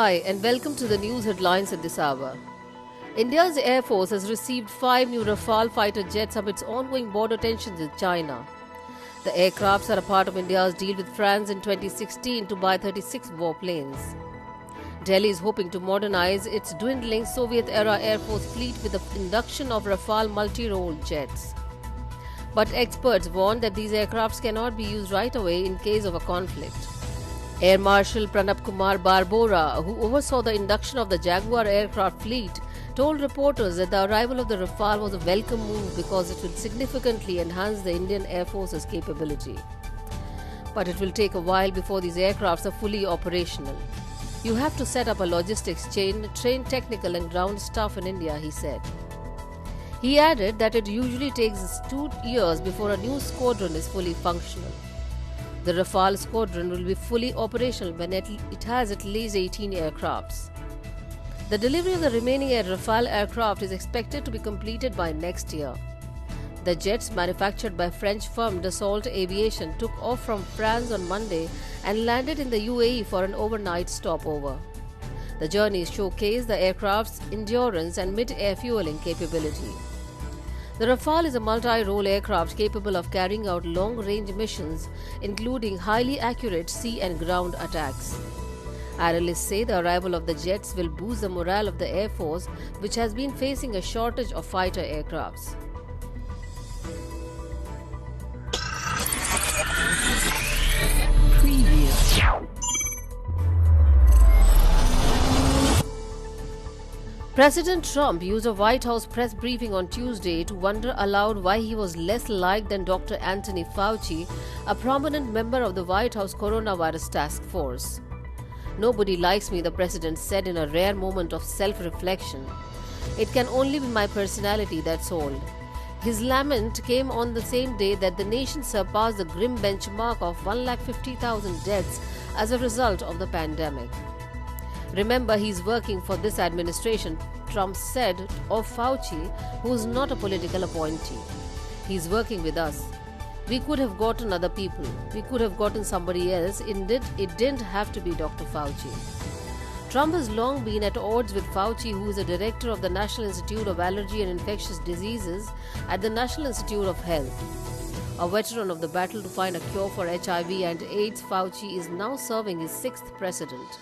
Hi, and welcome to the news headlines at this hour. India's Air Force has received 5 new Rafale fighter jets amidst ongoing border tensions with China. The aircrafts are a part of India's deal with France in 2016 to buy 36 warplanes. Delhi is hoping to modernize its dwindling Soviet-era Air Force fleet with the induction of Rafale multi-role jets. But experts warn that these aircrafts cannot be used right away in case of a conflict. Air Marshal Pranab Kumar Barbora, who oversaw the induction of the Jaguar aircraft fleet, told reporters that the arrival of the Rafale was a welcome move because it will significantly enhance the Indian Air Force's capability. But it will take a while before these aircrafts are fully operational. You have to set up a logistics chain, train technical and ground staff in India, he said. He added that it usually takes 2 years before a new squadron is fully functional. The Rafale squadron will be fully operational when it has at least 18 aircrafts. The delivery of the remaining Rafale aircraft is expected to be completed by next year. The jets, manufactured by French firm Dassault Aviation, took off from France on Monday and landed in the UAE for an overnight stopover. The journey showcased the aircraft's endurance and mid-air fueling capability. The Rafale is a multi-role aircraft capable of carrying out long-range missions, including highly accurate sea and ground attacks. Analysts say the arrival of the jets will boost the morale of the Air Force, which has been facing a shortage of fighter aircrafts. President Trump used a White House press briefing on Tuesday to wonder aloud why he was less liked than Dr. Anthony Fauci, a prominent member of the White House coronavirus task force. "Nobody likes me," the president said in a rare moment of self-reflection. "It can only be my personality, that's all." His lament came on the same day that the nation surpassed the grim benchmark of 150,000 deaths as a result of the pandemic. "Remember, he's working for this administration," Trump said of Fauci, who is not a political appointee. "He's working with us. We could have gotten other people. We could have gotten somebody else. It didn't have to be Dr. Fauci." Trump has long been at odds with Fauci, who is a director of the National Institute of Allergy and Infectious Diseases at the National Institute of Health. A veteran of the battle to find a cure for HIV and AIDS, Fauci is now serving his 6th president.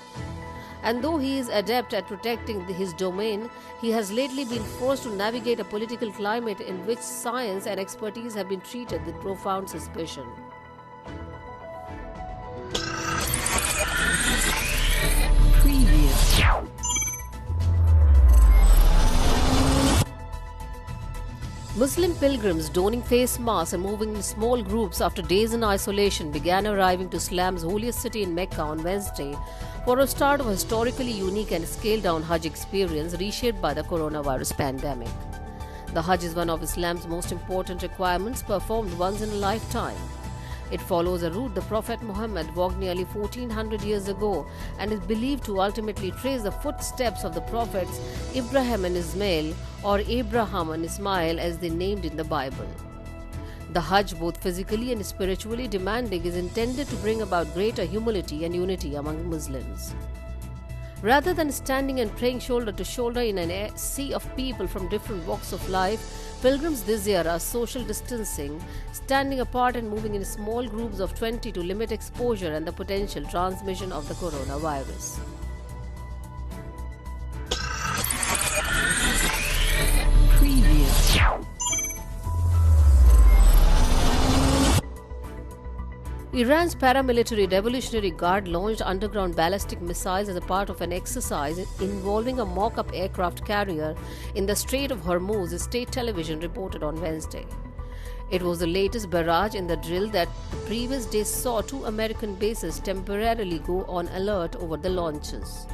And though he is adept at protecting his domain, he has lately been forced to navigate a political climate in which science and expertise have been treated with profound suspicion. Muslim pilgrims donning face masks and moving in small groups after days in isolation began arriving to Islam's holiest city in Mecca on Wednesday for a start of a historically unique and scaled-down Hajj experience reshaped by the coronavirus pandemic. The Hajj is one of Islam's most important requirements, performed once in a lifetime. It follows a route the Prophet Muhammad walked nearly 1400 years ago and is believed to ultimately trace the footsteps of the prophets Ibrahim and Ismail, or Abraham and Ismail as they named in the Bible. The Hajj, both physically and spiritually demanding, is intended to bring about greater humility and unity among Muslims. Rather than standing and praying shoulder to shoulder in a sea of people from different walks of life, pilgrims this year are social distancing, standing apart and moving in small groups of 20 to limit exposure and the potential transmission of the coronavirus. Iran's paramilitary Revolutionary Guard launched underground ballistic missiles as a part of an exercise involving a mock-up aircraft carrier in the Strait of Hormuz, state television reported on Wednesday. It was the latest barrage in the drill that the previous day saw 2 American bases temporarily go on alert over the launches.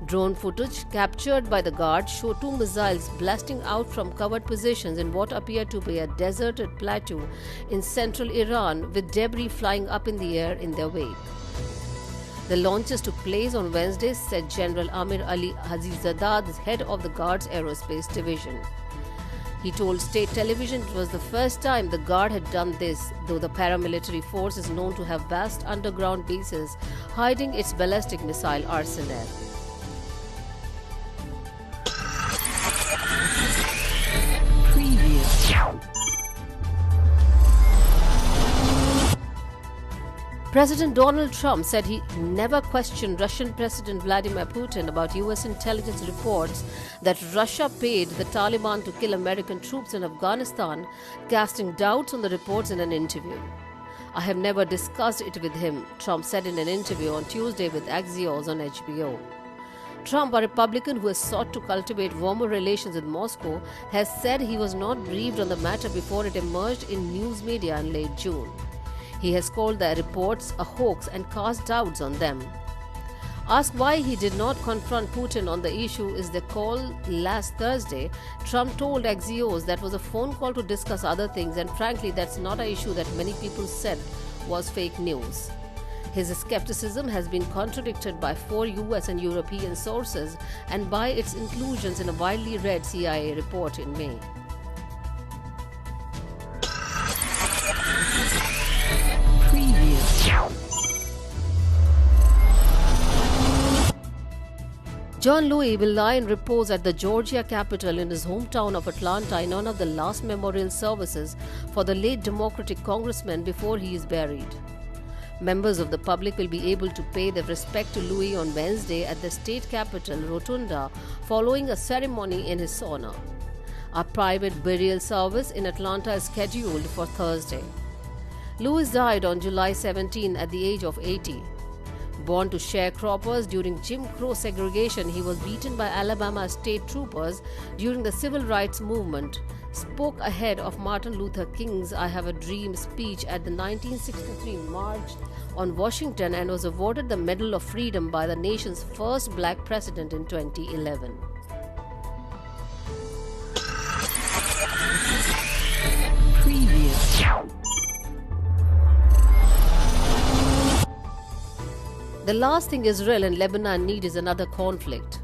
Drone footage captured by the Guard showed 2 missiles blasting out from covered positions in what appeared to be a deserted plateau in central Iran, with debris flying up in the air in their wake. The launches took place on Wednesday, said General Amir Ali Hazizadeh, the head of the Guard's aerospace division. He told state television it was the first time the Guard had done this, though the paramilitary force is known to have vast underground bases hiding its ballistic missile arsenal. President Donald Trump said he never questioned Russian President Vladimir Putin about US intelligence reports that Russia paid the Taliban to kill American troops in Afghanistan, casting doubts on the reports in an interview. "I have never discussed it with him," Trump said in an interview on Tuesday with Axios on HBO. Trump, a Republican who has sought to cultivate warmer relations with Moscow, has said he was not briefed on the matter before it emerged in news media in late June. He has called the reports a hoax and cast doubts on them. Asked why he did not confront Putin on the issue is the call last Thursday, Trump told Axios that was a phone call to discuss other things, and frankly that's not an issue that many people said was fake news. His skepticism has been contradicted by 4 US and European sources and by its inclusions in a widely read CIA report in May. John Louis will lie in repose at the Georgia Capitol in his hometown of Atlanta in honor of the last memorial services for the late Democratic congressman before he is buried. Members of the public will be able to pay their respect to Louis on Wednesday at the state capitol rotunda following a ceremony in his honor. A private burial service in Atlanta is scheduled for Thursday. Louis died on July 17 at the age of 80. Born to sharecroppers during Jim Crow segregation, he was beaten by Alabama state troopers during the civil rights movement, spoke ahead of Martin Luther King's "I Have a Dream" speech at the 1963 March on Washington, and was awarded the Medal of Freedom by the nation's first black president in 2011. The last thing Israel and Lebanon need is another conflict.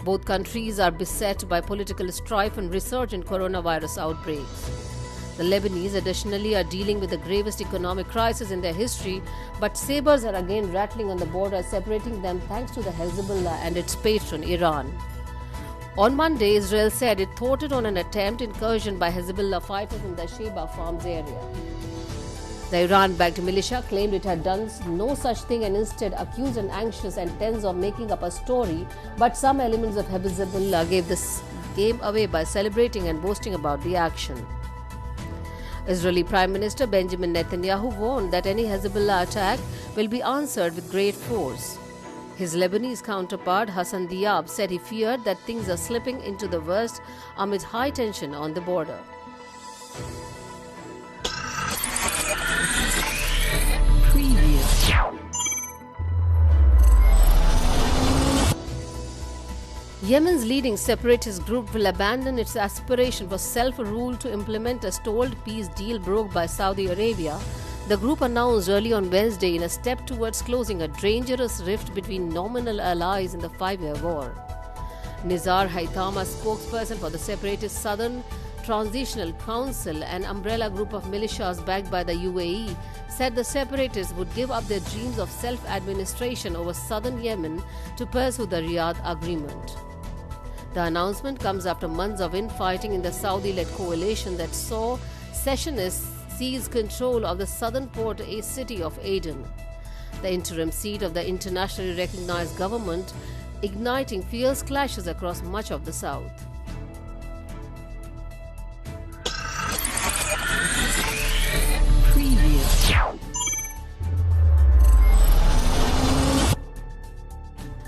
Both countries are beset by political strife and resurgent coronavirus outbreaks. The Lebanese additionally are dealing with the gravest economic crisis in their history, but sabers are again rattling on the border, separating them thanks to the Hezbollah and its patron Iran. On Monday, Israel said it thwarted on an attempt incursion by Hezbollah fighters in the Sheba Farms area. The Iran-backed militia claimed it had done no such thing and instead accused an anxious and tense of making up a story, but some elements of Hezbollah gave this game away by celebrating and boasting about the action. Israeli Prime Minister Benjamin Netanyahu warned that any Hezbollah attack will be answered with great force. His Lebanese counterpart Hassan Diab said he feared that things are slipping into the worst amid high tension on the border. Yemen's leading separatist group will abandon its aspiration for self-rule to implement a stalled peace deal brokered by Saudi Arabia, the group announced early on Wednesday in a step towards closing a dangerous rift between nominal allies in the 5-year war. Nizar Haitham, a spokesperson for the separatist Southern Transitional Council, an umbrella group of militias backed by the UAE, said the separatists would give up their dreams of self-administration over southern Yemen to pursue the Riyadh agreement. The announcement comes after months of infighting in the Saudi-led coalition that saw secessionists seize control of the southern port city of Aden, the interim seat of the internationally recognized government, igniting fierce clashes across much of the south.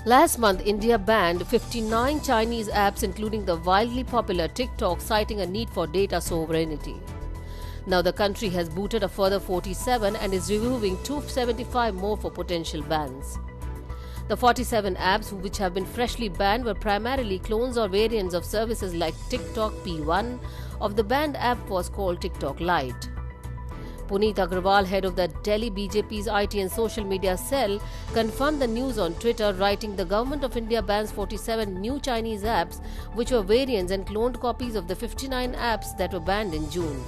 Last month, India banned 59 Chinese apps, including the wildly popular TikTok, citing a need for data sovereignty. Now the country has booted a further 47 and is reviewing 275 more for potential bans. The 47 apps which have been freshly banned were primarily clones or variants of services like TikTok P1. Of the banned app was called TikTok Lite. Puneet Agrawal, head of the Delhi BJP's IT and social media cell, confirmed the news on Twitter, writing, "The government of India bans 47 new Chinese apps, which were variants and cloned copies of the 59 apps that were banned in June.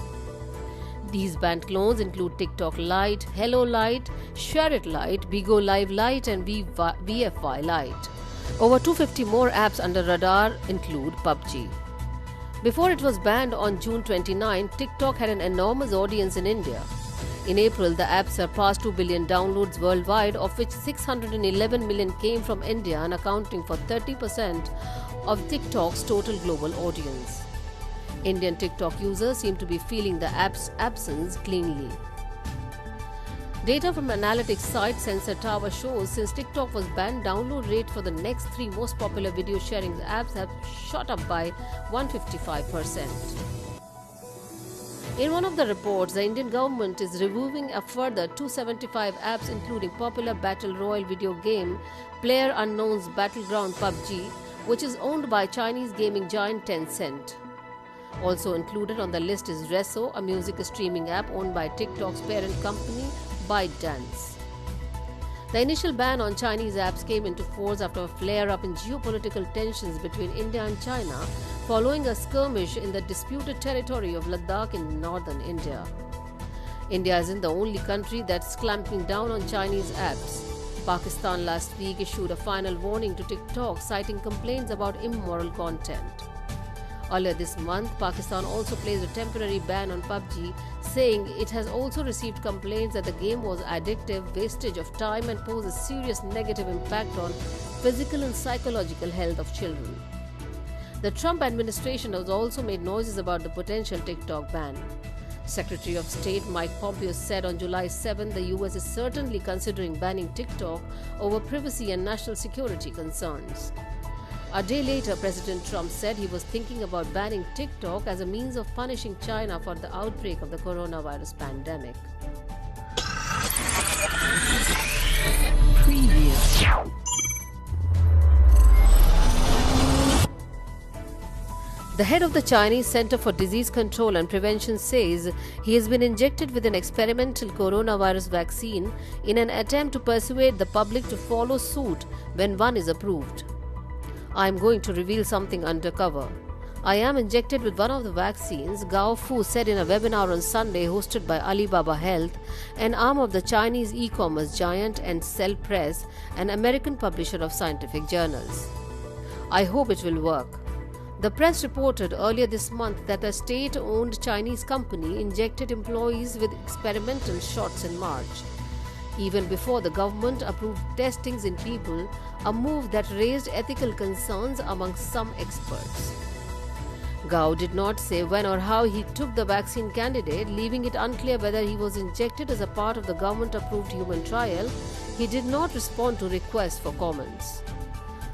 These banned clones include TikTok Lite, Hello Lite, Share It Lite, Bigo Live Lite, and VFY Lite. Over 250 more apps under radar include PUBG. Before it was banned on June 29, TikTok had an enormous audience in India. In April, the app surpassed 2 billion downloads worldwide, of which 611 million came from India and accounting for 30% of TikTok's total global audience. Indian TikTok users seem to be feeling the app's absence keenly. Data from analytics site Sensor Tower shows since TikTok was banned, download rate for the next 3 most popular video sharing apps have shot up by 155%. In one of the reports, the Indian government is reviewing a further 275 apps including popular battle royale video game PlayerUnknown's Battleground PUBG, which is owned by Chinese gaming giant Tencent. Also included on the list is Resso, a music streaming app owned by TikTok's parent company ByteDance. The initial ban on Chinese apps came into force after a flare-up in geopolitical tensions between India and China following a skirmish in the disputed territory of Ladakh in northern India. India isn't the only country that's clamping down on Chinese apps. Pakistan last week issued a final warning to TikTok, citing complaints about immoral content. Earlier this month, Pakistan also placed a temporary ban on PUBG, saying it has also received complaints that the game was addictive, wastage of time, and poses serious negative impact on physical and psychological health of children. The Trump administration has also made noises about the potential TikTok ban. Secretary of State Mike Pompeo said on July 7 the US is certainly considering banning TikTok over privacy and national security concerns. A day later, President Trump said he was thinking about banning TikTok as a means of punishing China for the outbreak of the coronavirus pandemic. Preview. The head of the Chinese Center for Disease Control and Prevention says he has been injected with an experimental coronavirus vaccine in an attempt to persuade the public to follow suit when one is approved. I am going to reveal something undercover. I am injected with one of the vaccines, Gao Fu said in a webinar on Sunday hosted by Alibaba Health, an arm of the Chinese e-commerce giant, and Cell Press, an American publisher of scientific journals. I hope it will work. The press reported earlier this month that a state-owned Chinese company injected employees with experimental shots in March, even before the government approved testings in people, a move that raised ethical concerns among some experts. Gao did not say when or how he took the vaccine candidate, leaving it unclear whether he was injected as a part of the government-approved human trial. He did not respond to requests for comments.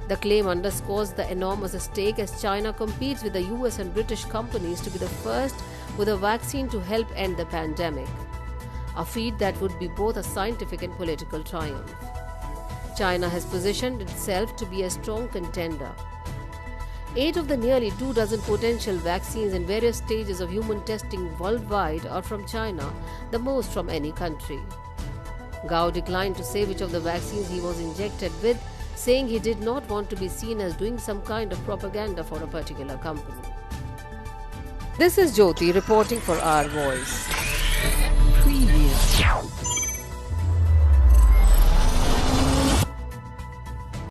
The claim underscores the enormous stake as China competes with the US and British companies to be the first with a vaccine to help end the pandemic, a feat that would be both a scientific and political triumph. China has positioned itself to be a strong contender. 8 of the nearly 24 potential vaccines in various stages of human testing worldwide are from China, the most from any country. Gao declined to say which of the vaccines he was injected with, saying he did not want to be seen as doing some kind of propaganda for a particular company. This is Jyoti reporting for Our Voice.